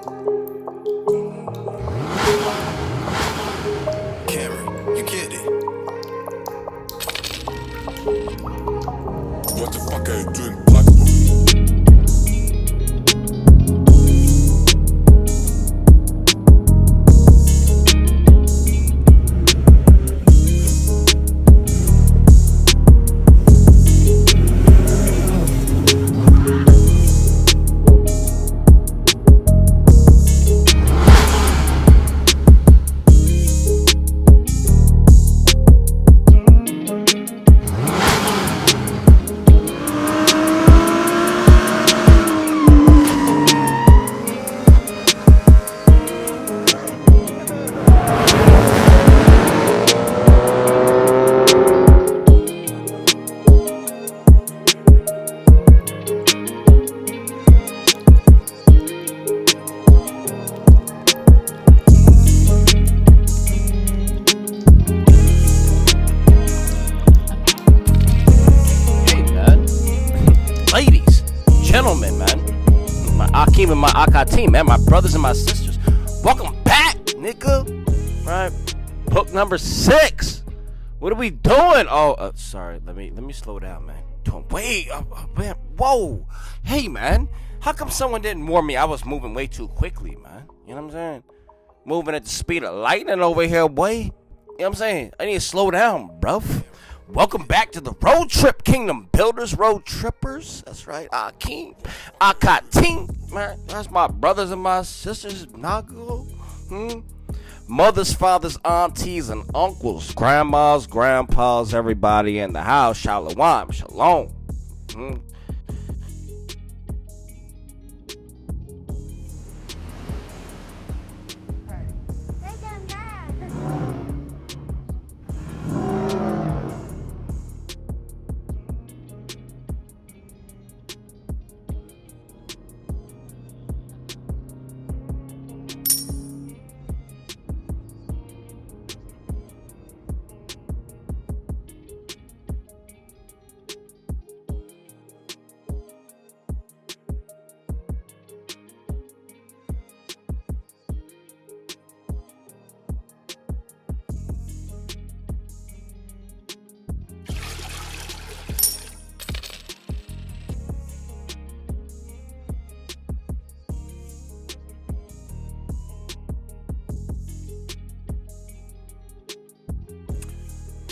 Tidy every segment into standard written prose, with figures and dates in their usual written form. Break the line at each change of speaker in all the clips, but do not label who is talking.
Cameron, you get it. What the fuck are you doing, black boy?
Hey, man. Ladies, gentlemen, man. My Akeem and my Akka team, man. My brothers and my sisters. Welcome back, nigga. Right? Book number 6. What are we doing? Oh, sorry. Let me slow down, man. Wait, man. Whoa. Hey, man. How come someone didn't warn me I was moving way too quickly, man? You know what I'm saying? Moving at the speed of lightning over here, boy. You know what I'm saying? I need to slow down, bruv. Welcome back to the road trip, Kingdom Builders, road trippers. That's right, Akeem, Akating, man. That's my brothers and my sisters, Nahgga. Mothers, fathers, aunties, and uncles, grandmas, grandpas, everybody in the house. Shalom, shalom. Hmm.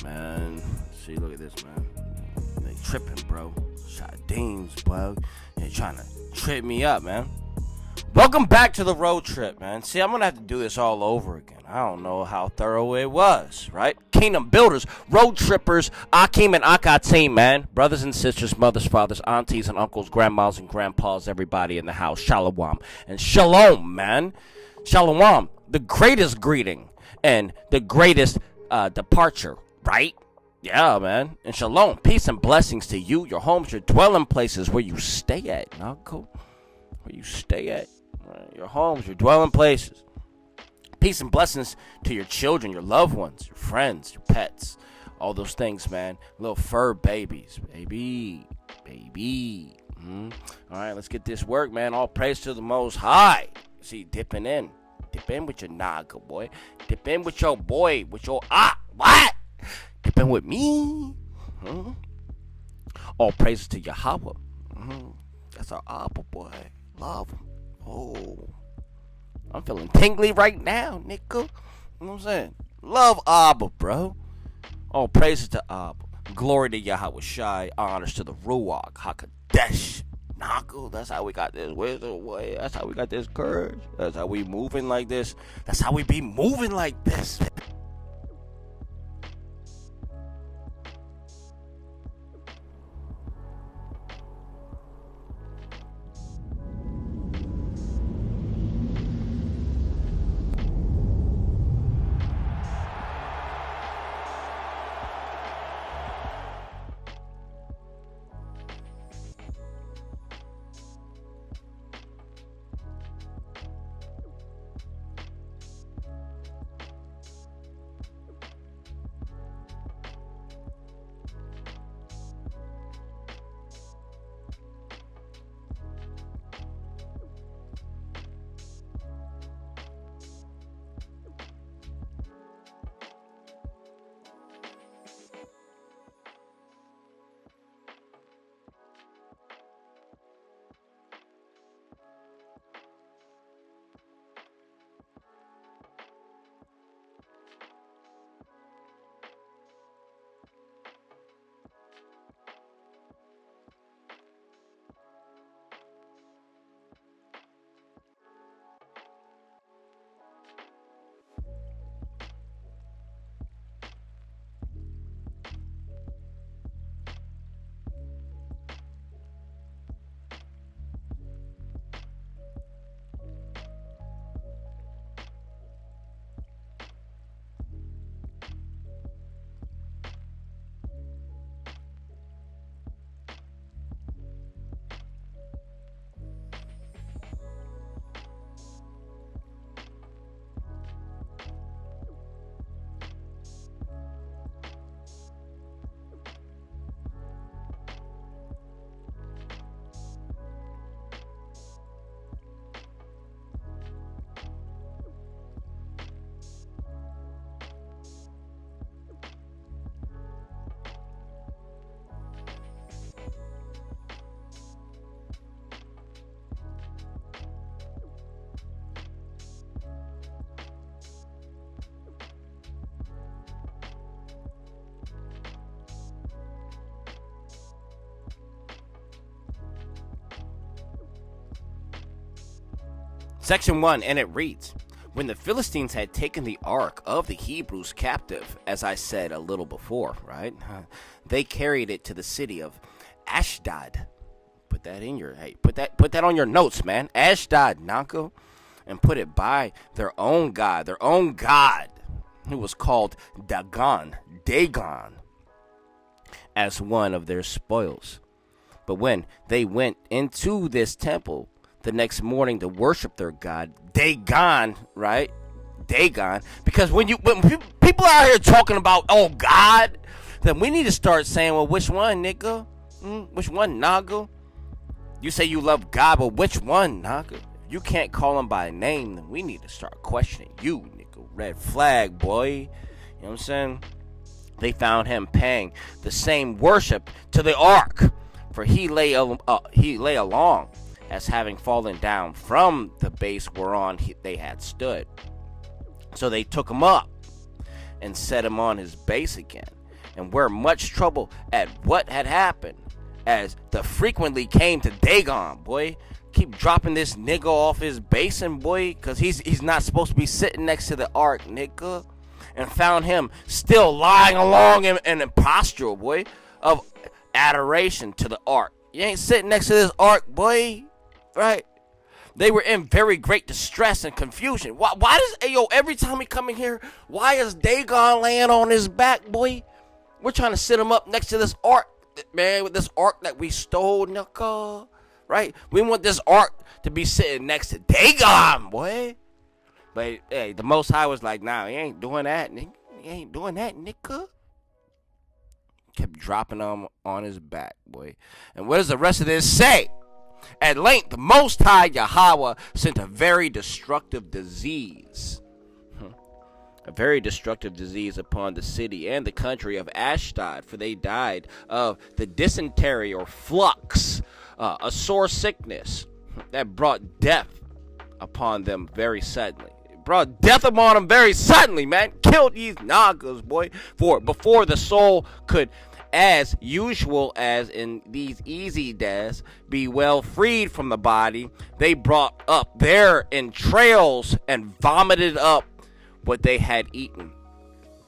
Man, see, look at this, man. They tripping, bro. Shot Deans, bro. They trying to trip me up, man. Welcome back to the road trip, man. See, I'm gonna have to do this all over again. I don't know how thorough it was, right? Kingdom Builders, road trippers, Akeem and Akka team, man. Brothers and sisters, mothers, fathers, aunties and uncles, grandmas and grandpas, everybody in the house. Shalom and shalom, man. Shalom, the greatest greeting and the greatest departure, right? Yeah, man. And shalom, peace and blessings to you, your homes, your dwelling places, where you stay at, Nahgga. Where you stay at, right? Your homes, your dwelling places. Peace and blessings to your children, your loved ones, your friends, your pets, all those things, man. Little fur babies, baby. All right, let's get this work, man. All praise to the Most High. See, dipping in. Dip in with your Nahgga, boy. Dip in with your boy, with your what? Dip in with me. All praises to Yahweh. That's our Abba, boy. Love him. Oh, I'm feeling tingly right now, nigga. You know what I'm saying? Love Abba, bro. All praises to Abba. Glory to Yahweh Shai. Honors to the Ruach HaKodesh. Nahgga. That's how we got this wisdom, boy. That's how we got this courage. That's how we moving like this. That's how we be moving like this. Section 1, and it reads, when the Philistines had taken the ark of the Hebrews captive, as I said a little before, right? They carried it to the city of Ashdod. Put that in your, hey, put that on your notes, man. Ashdod, Nahgga, and put it by their own god, who was called Dagon, as one of their spoils. But when they went into this temple the next morning to worship their god, Dagon, right? Dagon, because when people are out here talking about, oh, God, then we need to start saying, well, which one, nigga? Which one, Nahgga? You say you love God, but which one, Nahgga? You can't call him by name, then we need to start questioning you, nigga. Red flag, boy. You know what I'm saying? They found him paying the same worship to the ark, for he lay along as having fallen down from the base whereon they had stood. So they took him up and set him on his base again, and were much trouble at what had happened, as the frequently came to Dagon, boy. Keep dropping this nigga off his basin, boy, because he's not supposed to be sitting next to the ark, nigga. And found him still lying along in a posture, boy, of adoration to the ark. You ain't sitting next to this ark, boy, right? They were in very great distress and confusion. Why does, every time we come in here, why is Dagon laying on his back, boy? We're trying to sit him up next to this ark, man, with this ark that we stole, nigga, right? We want this ark to be sitting next to Dagon, boy. But, hey, the Most High was like, nah, he ain't doing that, nigga. He ain't doing that, nigga. Kept dropping him on his back, boy. And what does the rest of this say? At length, the Most High Yahweh sent a very destructive disease. A very destructive disease upon the city and the country of Ashdod, for they died of the dysentery or flux, a sore sickness that brought death upon them very suddenly. It brought death upon them very suddenly, man. Killed these Nahggas, boy, for before the soul could, as usual as in these easy deaths, be well freed from the body, they brought up their entrails and vomited up what they had eaten,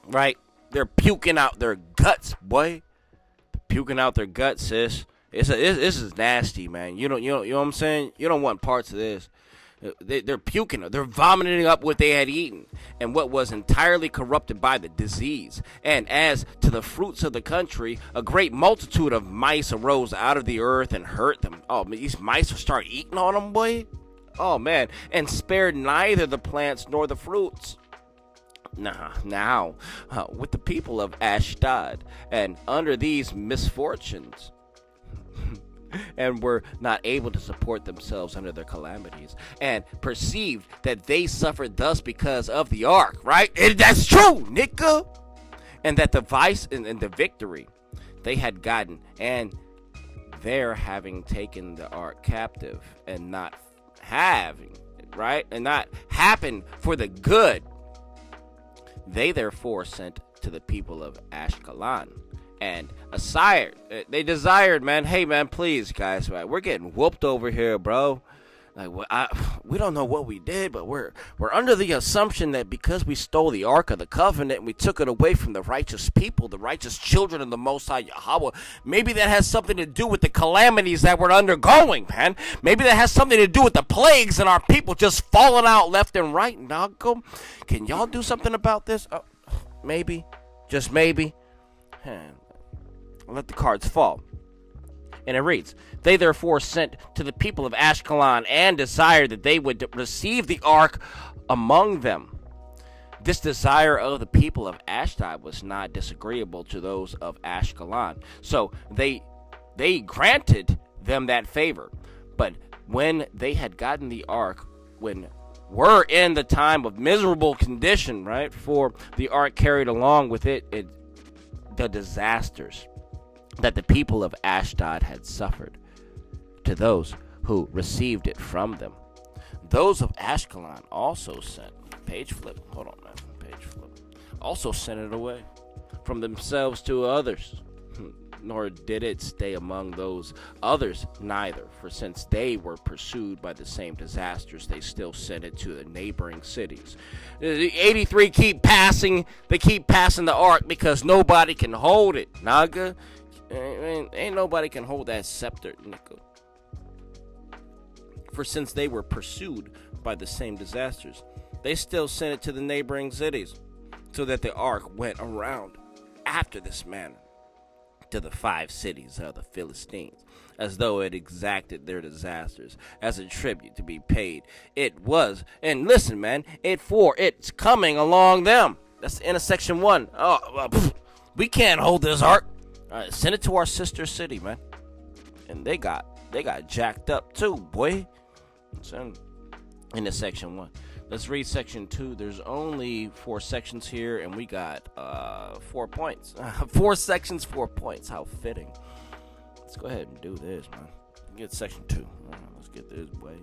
right? They're puking out their guts, boy. Puking out their guts, sis. This is nasty, man. You know what I'm saying? You don't want parts of this. They're puking. They're vomiting up what they had eaten and what was entirely corrupted by the disease. And as to the fruits of the country, a great multitude of mice arose out of the earth and hurt them. Oh, these mice will start eating on them, boy. Oh, man. And spared neither the plants nor the fruits. Now, with the people of Ashdod, and under these misfortunes, and were not able to support themselves under their calamities, and perceived that they suffered thus because of the ark, right? And that's true, nigga. And that the vice and the victory they had gotten, and their having taken the ark captive, and not having, right? And not happen for the good. They therefore sent to the people of Ashkelon and they desired, man, hey, man, please, guys, right? We're getting whooped over here, bro. Like, we don't know what we did, but we're under the assumption that because we stole the Ark of the Covenant and we took it away from the righteous people, the righteous children of the Most High Yahweh, maybe that has something to do with the calamities that we're undergoing, man. Maybe that has something to do with the plagues and our people just falling out left and right. Nahgga, can y'all do something about this? Maybe, just maybe. Let the cards fall. And it reads, they therefore sent to the people of Ashkelon and desired that they would receive the ark among them. This desire of the people of Ashdod was not disagreeable to those of Ashkelon. So they granted them that favor. But when they had gotten the ark, when we're in the time of miserable condition, right, for the ark carried along with it the disasters that the people of Ashdod had suffered, to those who received it from them. Those of Ashkelon also sent, also sent it away from themselves to others. nor did it stay among those others neither, for since they were pursued by the same disasters, they still sent it to the neighboring cities. The 83 keep passing the ark because nobody can hold it. Nahgga, ain't nobody can hold that scepter, nigga. For since they were pursued by the same disasters, they still sent it to the neighboring cities, so that the ark went around after this manner to the 5 cities of the Philistines, as though it exacted their disasters as a tribute to be paid. It was, and listen, man, it's coming along them. That's the end of section 1. We can't hold this ark. Send it to our sister city, man. And they got jacked up too, boy. So, into section 1. Let's read section 2. There's only 4 sections here, and we got 4 points. 4 sections, 4 points. How fitting. Let's go ahead and do this, man. Get section 2. Let's get this, boy.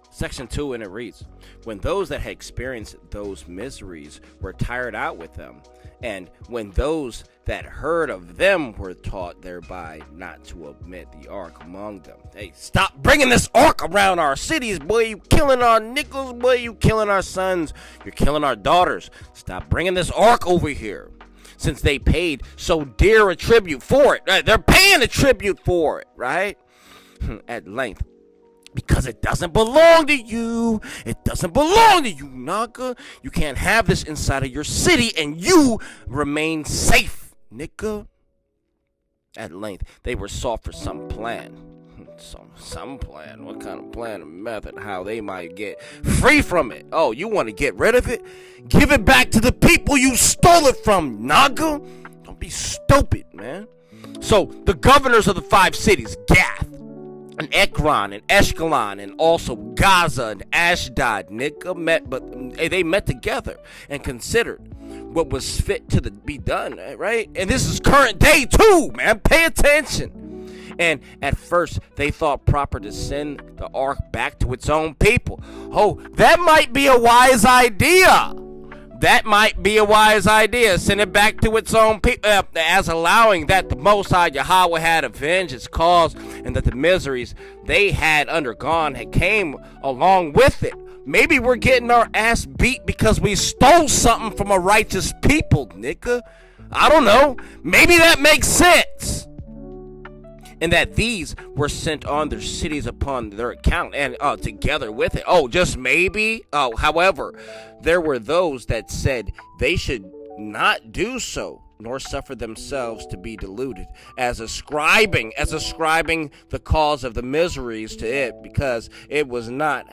Section 2, and it reads, when those that had experienced those miseries were tired out with them, and when those that heard of them were taught thereby not to omit the ark among them. Hey, stop bringing this ark around our cities, boy. You killing our nickels, boy. You killing our sons. You're killing our daughters. Stop bringing this ark over here. Since they paid so dear a tribute for it. Right? They're paying a tribute for it, right? At length. Because it doesn't belong to you. It doesn't belong to you, Nahgga. You can't have this inside of your city, and you remain safe, nigga. At length, they were sought for some plan. Some plan? What kind of plan or method? How they might get free from it? Oh, you want to get rid of it? Give it back to the people you stole it from, Nahgga. Don't be stupid, man. So, the governors of the 5 cities, Gath, and Ekron and Ashkelon and also Gaza and Ashdod, nigga, they met together and considered what was fit to be done, right? And this is current day too, man. Pay attention. And at first they thought proper to send the ark back to its own people. Oh, that might be a wise idea. That might be a wise idea. Send it back to its own people, as allowing that the Most High Yahweh had avenged its cause, and that the miseries they had undergone had came along with it. Maybe we're getting our ass beat because we stole something from a righteous people, nigga. I don't know. Maybe that makes sense. And that these were sent on their cities upon their account, and together with it. Oh, just maybe. However, there were those that said they should not do so, nor suffer themselves to be deluded, as ascribing the cause of the miseries to it, because it was not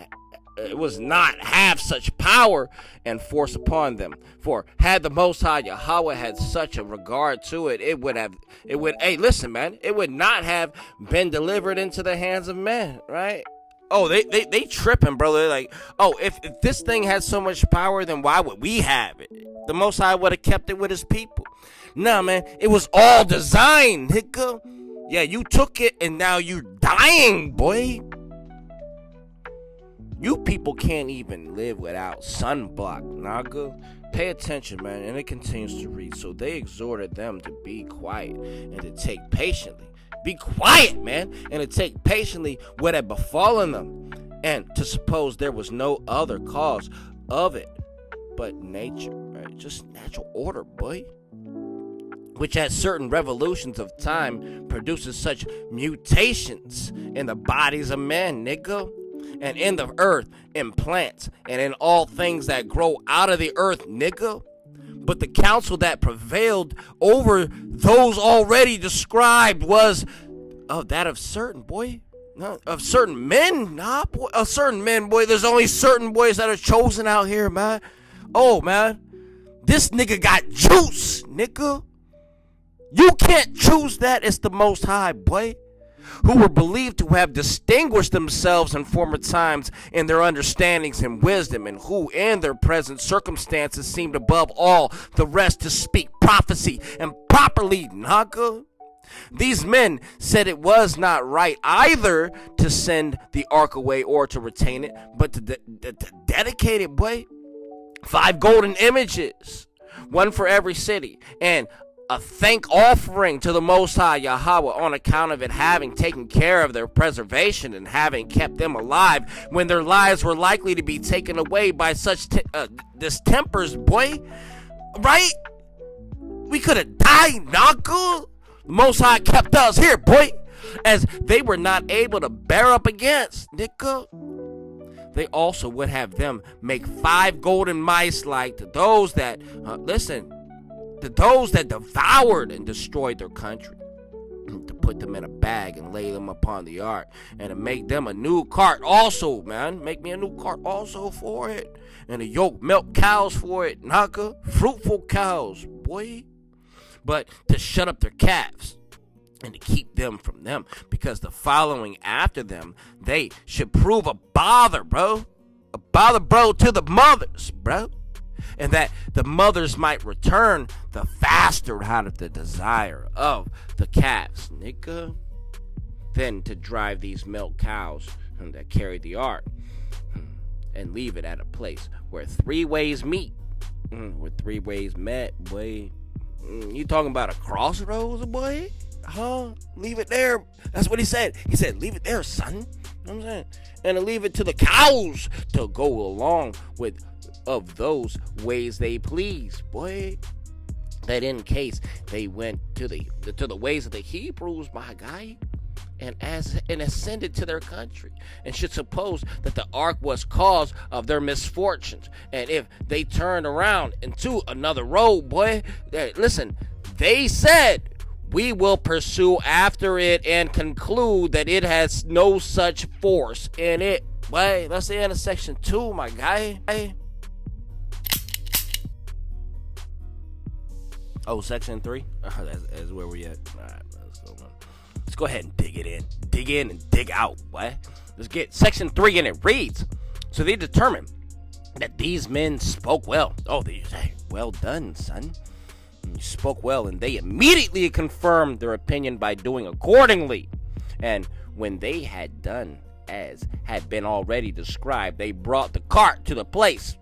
have such power and force upon them. For had the Most High Yahweh had such a regard to it, it would hey, listen, man, it would not have been delivered into the hands of men, right? Oh, they tripping, brother. They're like, oh, if this thing had so much power, then why would we have it? The Most High would have kept it with his people. Nah, man, it was all designed, nigga. Yeah, you took it and now you're dying, boy. You people can't even live without sunblock, Nahgga. Pay attention, man. And it continues to read. So they exhorted them to be quiet and to take patiently. Be quiet, man. And to take patiently what had befallen them. And to suppose there was no other cause of it but nature, right? Just natural order, boy. Which at certain revolutions of time produces such mutations in the bodies of men, nigga. And in the earth, in plants, and in all things that grow out of the earth, nigga. But the counsel that prevailed over those already described was that of certain, boy. No, of certain men, nah, boy. Of certain men, boy. There's only certain boys that are chosen out here, man. Oh, man. This nigga got juice, nigga. You can't choose that. It's the Most High, boy. Who were believed to have distinguished themselves in former times in their understandings and wisdom, and who in their present circumstances seemed above all the rest to speak prophecy and properly, Nahgga. These men said it was not right either to send the ark away or to retain it, but to dedicate it, boy. 5 golden images, one for every city, and a thank offering to the Most High Yahweh on account of it having taken care of their preservation and having kept them alive when their lives were likely to be taken away by such distempers, boy. Right? We could have died, Nahgga. The Most High kept us here, boy, as they were not able to bear up against, nigga. They also would have them make 5 golden mice like to those that, to those that devoured and destroyed their country, to put them in a bag and lay them upon the ark, and to make them a new cart also, man. Make me a new cart also for it, and to yoke milk cows for it, Nahgga. Fruitful cows, boy. But to shut up their calves and to keep them from them, because the following after them, they should prove a bother, bro. A bother, bro, to the mothers, bro. And that the mothers might return the faster out of the desire of the calves, nigga. Then to drive these milk cows that carry the ark and leave it at a place where 3 ways meet. Where 3 ways met, boy. You talking about a crossroads, boy? Huh? Leave it there. That's what he said. He said, leave it there, son. You know what I'm saying? And to leave it to the cows to go along with of those ways they please, boy. That in case they went to the ways of the Hebrews, my guy, and ascended to their country, and should suppose that the ark was cause of their misfortunes, and if they turned around into another road, boy, listen, they said, we will pursue after it and conclude that it has no such force in it. Boy, that's the end of section 2, my guy. Oh, section 3? That's where we at. All right, let's go, man. Let's go ahead and dig in and dig out. What? Let's get section 3, and it reads, so they determined that these men spoke well. Oh, they say, well done, son. You spoke well, and they immediately confirmed their opinion by doing accordingly. And when they had done as had been already described, they brought the cart to the place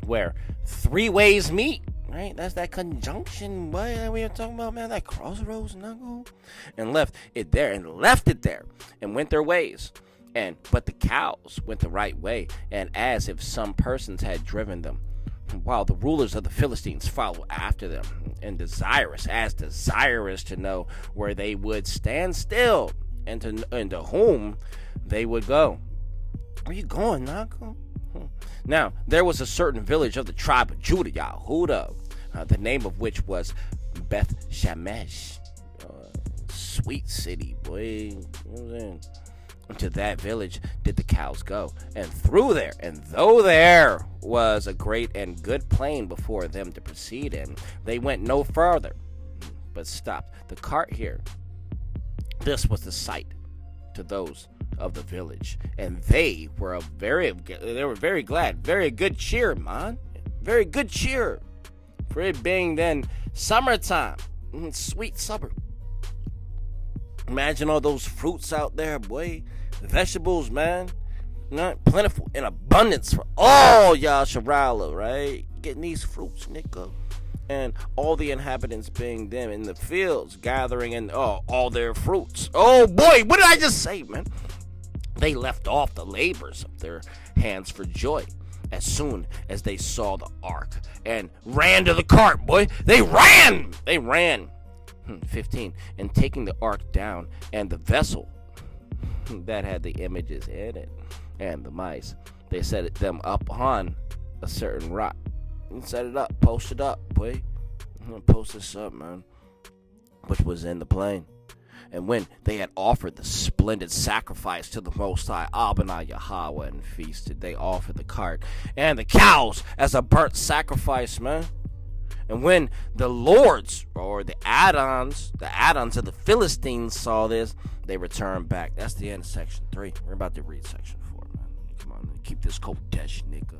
where 3 ways meet. Right? That's that conjunction, boy, that we were talking about, man. That crossroads, Nahgga. And left it there, and went their ways. But the cows went the right way, and as if some persons had driven them, while the rulers of the Philistines followed after them, and desirous to know where they would stand still, and to whom they would go. Where you going, Nahgga? Now, there was a certain village of the tribe of Judah, Yahudah, the name of which was Beth Shemesh. Sweet city, boy. You know what I'm saying? To that village did the cows go, and through there, and though there was a great and good plain before them to proceed in, they went no further, but stopped the cart here. This was the sight to those of the village, and they were very glad, very good cheer, man, very good cheer, for it being then summertime, sweet summer. Imagine all those fruits out there, boy. Vegetables, man. Not plentiful in abundance for all Yasharala, right? Getting these fruits, nigga. And all the inhabitants being them in the fields, gathering in all their fruits. Oh boy, what did I just say, man? They left off the labors of their hands for joy as soon as they saw the ark and ran to the cart, boy. They ran. 15. And taking the ark down and the vessel that had the images in it and the mice, they set them up on a certain rock and set it up, post it up, boy. Post this up, man, which was in the plain. And when they had offered the splendid sacrifice to the Most High, Abana Yahweh, and feasted, they offered the cart and the cows as a burnt sacrifice, man. And when the lords, or the add-ons of the Philistines saw this, they returned back. That's the end of section 3. We're about to read section 4, man. Come on, man. Keep this Kodesh, nigga.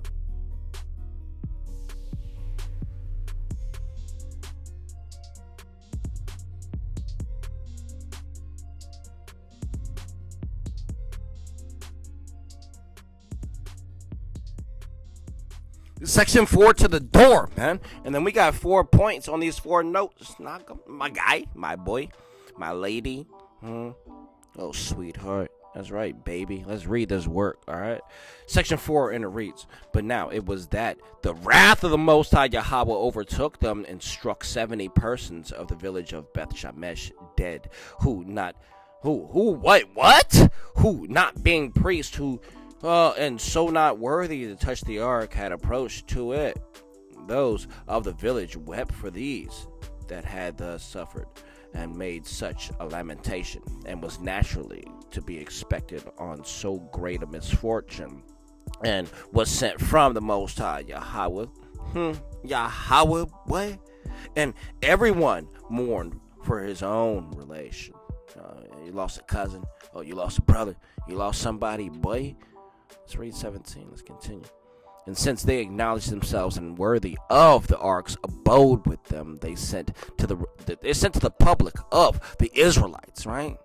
Section 4 to the door, man. And then we got 4 points on these 4 notes. Nahgga, my guy, my boy, my lady. Oh, sweetheart. That's right, baby. Let's read this work, all right? Section 4, and it reads, "But now it was that the wrath of the Most High Yahweh overtook them and struck 70 persons of the village of Beth Shemesh dead, who not being priests, and so not worthy to touch the ark, had approached to it. Those of the village wept for these that had thus suffered, and made such a lamentation, and was naturally to be expected on so great a misfortune, and was sent from the Most High Yahweh. Yahweh, what? And everyone mourned for his own relation. You lost a cousin. Oh, you lost a brother. You lost somebody, boy. Let's read 17. Let's continue. And since they acknowledged themselves unworthy of the ark's abode with them, they sent to the public of the Israelites, right?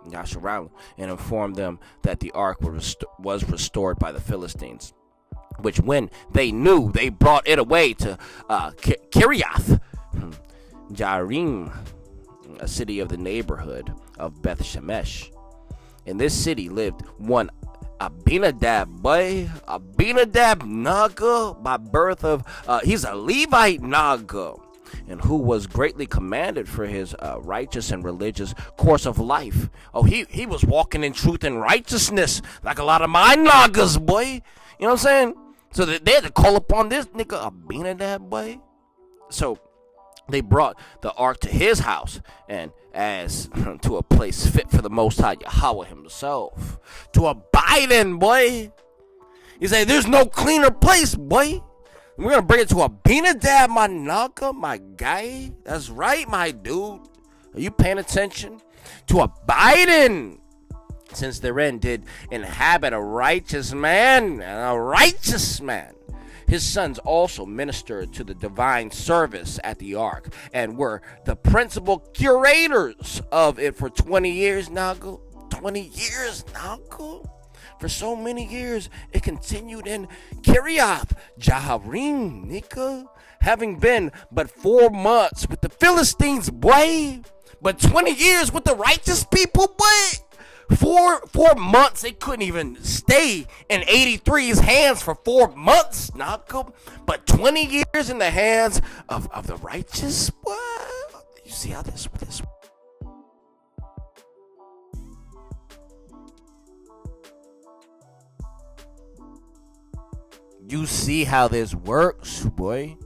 Yasharal, and informed them that the ark was restored by the Philistines, which when they knew, they brought it away to Kiriath Jearim, a city of the neighborhood of Beth Shemesh. In this city lived one Abinadab, Nahgga, by birth of, he's a Levite Nahgga, and who was greatly commended for his righteous and religious course of life. Oh, he was walking in truth and righteousness, like a lot of my Nahggas, boy. You know what I'm saying? So they had to call upon this nigga Abinadab, boy. So they brought the ark to his house, and as to a place fit for the Most High Yahweh himself to abide in, boy. He said, "There's no cleaner place, boy. We're gonna bring it to Abinadab, my Nahgga, my guy. That's right, my dude. Are you paying attention? To abide in, since therein did inhabit a righteous man, His sons also ministered to the divine service at the ark, and were the principal curators of it for 20 years, Nahgga. 20 years, Nahgga. For so many years, it continued in Kiriath Jearim, nigga, having been but 4 months with the Philistines, boy, but 20 years with the righteous people, boy. 4 months, they couldn't even stay in 83's hands for 4 months, Nahgga, but 20 years in the hands of the righteous. What? You see how this. You see how this works, boy.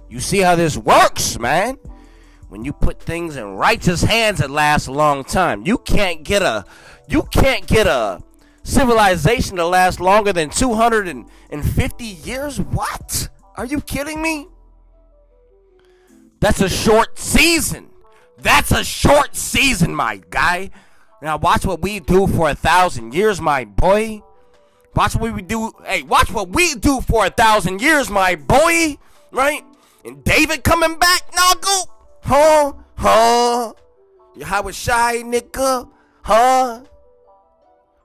You see how this works, man. When you put things in righteous hands, it lasts a long time. You can't get a civilization to last longer than 250 years. What? Are you kidding me? That's a short season. My guy. Now watch what we do for 1,000 years, my boy. Watch what we do. Hey, watch what we do for 1,000 years, my boy. Right? And David coming back, Nahgga. Huh? Yahweh Shai, nigga. Huh?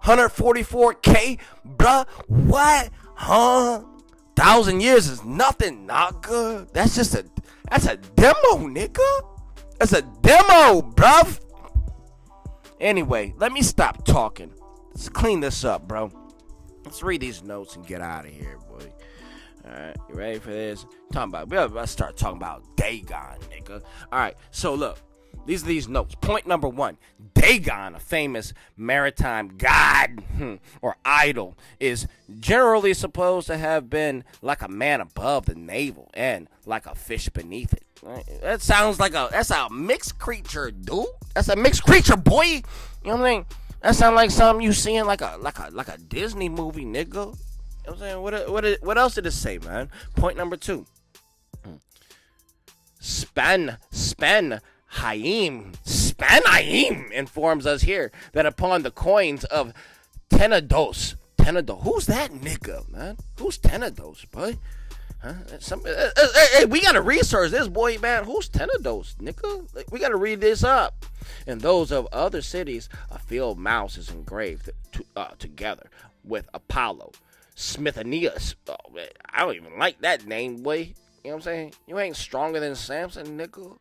144K, bruh. What? Huh? 1,000 years is nothing, Nahgga. That's a demo, nigga. That's a demo, bruv. Anyway, let me stop talking. Let's clean this up, bro. Let's read these notes and get out of here, boy. Alright, you ready for this? Let's start talking about Dagon, nigga. Alright, so look. These are these notes. Point number 1. Dagon, a famous maritime god or idol, is generally supposed to have been like a man above the navel and like a fish beneath it. Right? That sounds like that's a mixed creature, dude. That's a mixed creature, boy. You know what I mean? That sounds like something you see in like a Disney movie, nigga. You know what I'm saying? What else did it say, man? Point number 2. Spanhaim informs us here that upon the coins of Tenedos, who's that nigga, man? Who's Tenedos, boy? Huh? Hey, we gotta research this, boy, man. Who's Tenedos, nigga? We gotta read this up. And those of other cities, a field mouse is engraved together. with Apollo. Smithanius. Oh, man, I don't even like that name, boy. You know what I'm saying? You ain't stronger than Samson, nigga.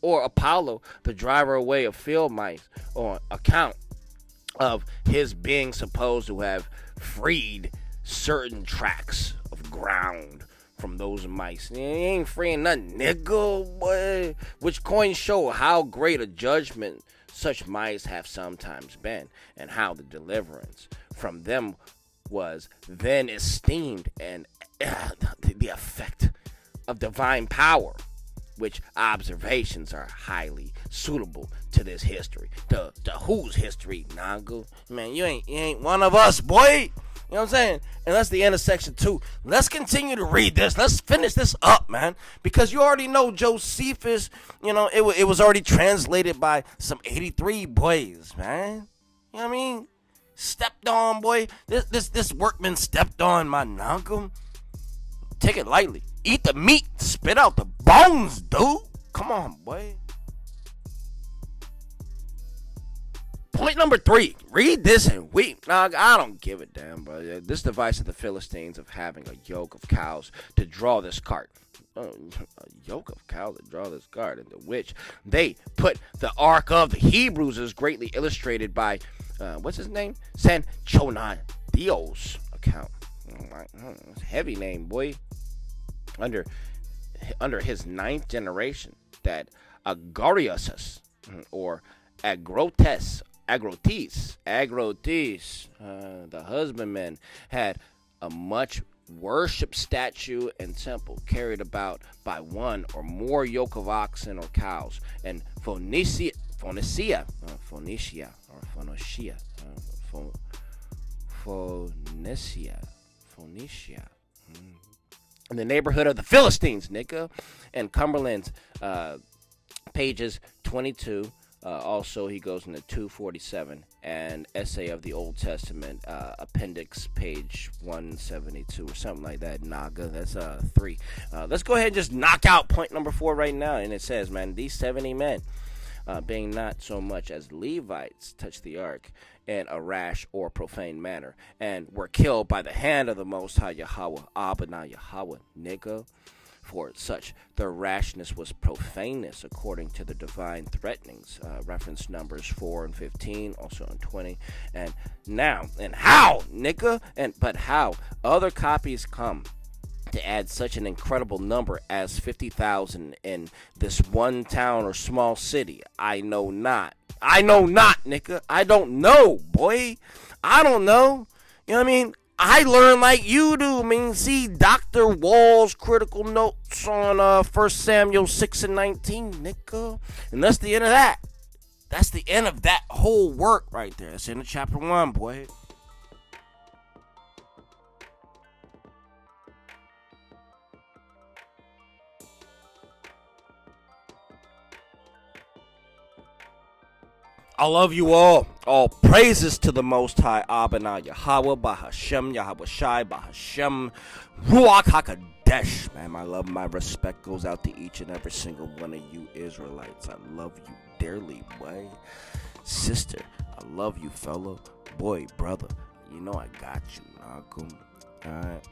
Or Apollo, the driver away of field mice, on account of his being supposed to have freed certain tracts of ground from those mice. He ain't freeing nothing, nigga, boy. Which coins show how great a judgment such mice have sometimes been, and how the deliverance from them was then esteemed, and the effect of divine power, which observations are highly suitable to this history. The whose history, Nahgga? Man, you ain't one of us, boy. You know what I'm saying? And that's the end of section 2. Let's continue to read this. Let's finish this up, man. Because you already know Josephus, it was already translated by some 83 boys, man. You know what I mean? Stepped on, boy. This workman stepped on my Nahgga. Take it lightly. Eat the meat, spit out the bones, dude. Come on, boy. Point number 3. Read this and weep. Nah, I don't give a damn, bro. This device of the Philistines of having a yoke of cows to draw this cart. A yoke of cows to draw this cart, into which they put the ark of the Hebrews, is greatly illustrated by, what's his name? Sanchonadios account. Heavy name, boy. Under his 9th generation, that Agorius or Agrotes, the husbandman, had a much worship statue and temple carried about by one or more yoke of oxen or cows, and Phoenicia, in the neighborhood of the Philistines, nigga. And Cumberland's pages 22. Also, he goes into 247 and Essay of the Old Testament, appendix page 172 or something like that. Nahgga, that's 3. Let's go ahead and just knock out point number 4 right now. And it says, man, these 70 men, being not so much as Levites, touched the ark in a rash or profane manner, and were killed by the hand of the Most High Yahweh, Abana Yahweh, nigga. For such their rashness was profaneness, according to the divine threatenings. Reference numbers 4 and 15, also in 20. And now, and how, nigga? But how other copies come to add such an incredible number as 50,000 in this one town or small city, I know not. I know not, nigga. I don't know, boy. I don't know. You know what I mean? I learn like you do. I mean, see Dr. Wall's critical notes on 1 Samuel 6 and 19, nigga. And that's the end of that. That's the end of that whole work right there. That's in the chapter 1, boy. I love you all. All praises to the Most High, Abana Yahweh, Bahashem, Yahweh Shai, Bahashem, Ruach HaKadosh. Man, my love, my respect goes out to each and every single one of you Israelites. I love you dearly, boy. Sister, I love you, fellow. Boy, brother, you know I got you, Nahgga. Alright.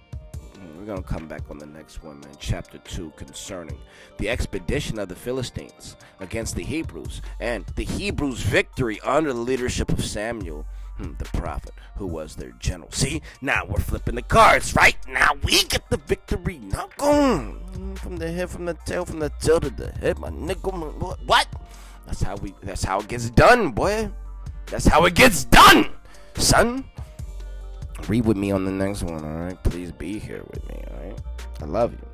We're going to come back on the next one, man. Chapter 2, concerning the expedition of the Philistines against the Hebrews, and the Hebrews' victory under the leadership of Samuel, the prophet, who was their general. See, now we're flipping the cards, right? Now we get the victory. Not going from the head, from the tail to the head, my nigga. What? That's how it gets done, boy. That's how it gets done, son. Read with me on the next one, alright? Please be here with me, alright? I love you.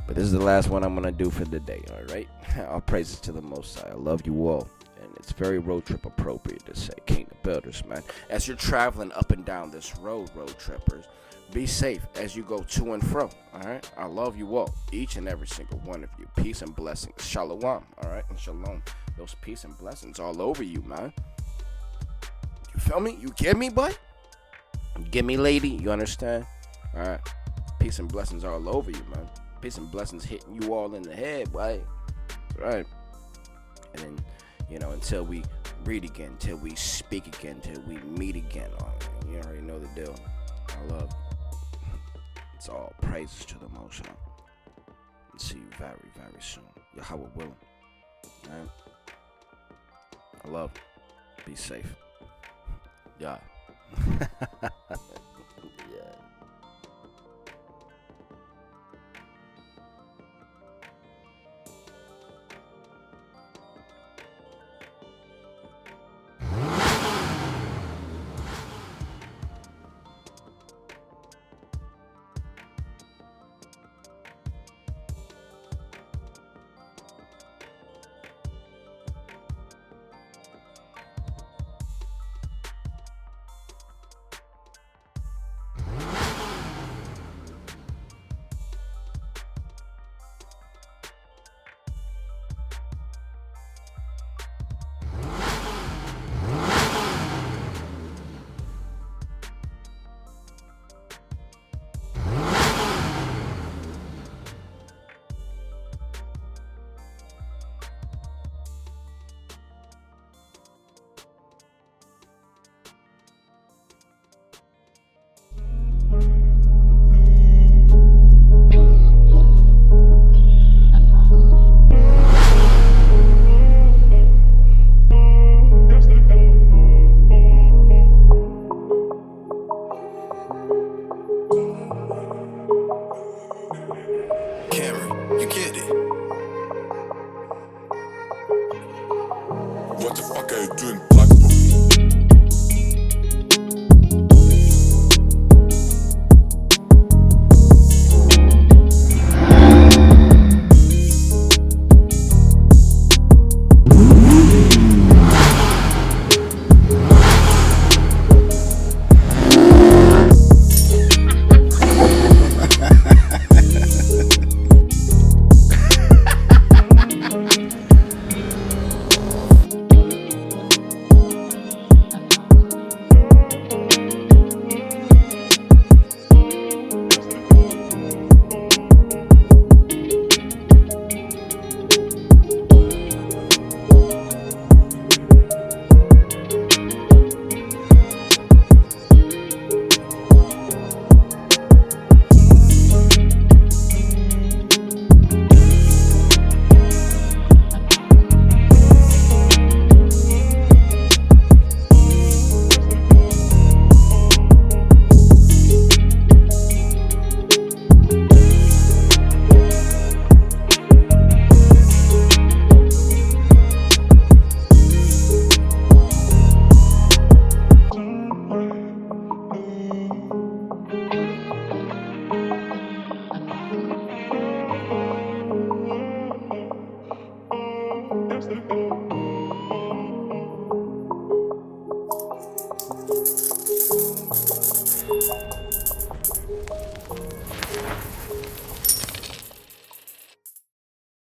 But this is the last one I'm going to do for the day, alright? All praises to the Most High. I love you all. And it's very road trip appropriate to say, Kingdom Builders, man. As you're traveling up and down this road trippers, be safe as you go to and fro, alright? I love you all, each and every single one of you. Peace and blessings. Shalom, alright? And shalom. Those peace and blessings all over you, man. You feel me? You get me, boy? Get me, lady, you understand? Alright. Peace and blessings all over you, man. Peace and blessings hitting you all in the head, boy. Right. And then, until we read again, until we speak again, until we meet again. You already know the deal. I love. It's all praises to the Most High. And see you very, very soon. Yahweh willing. Man. I love. Be safe. Yeah.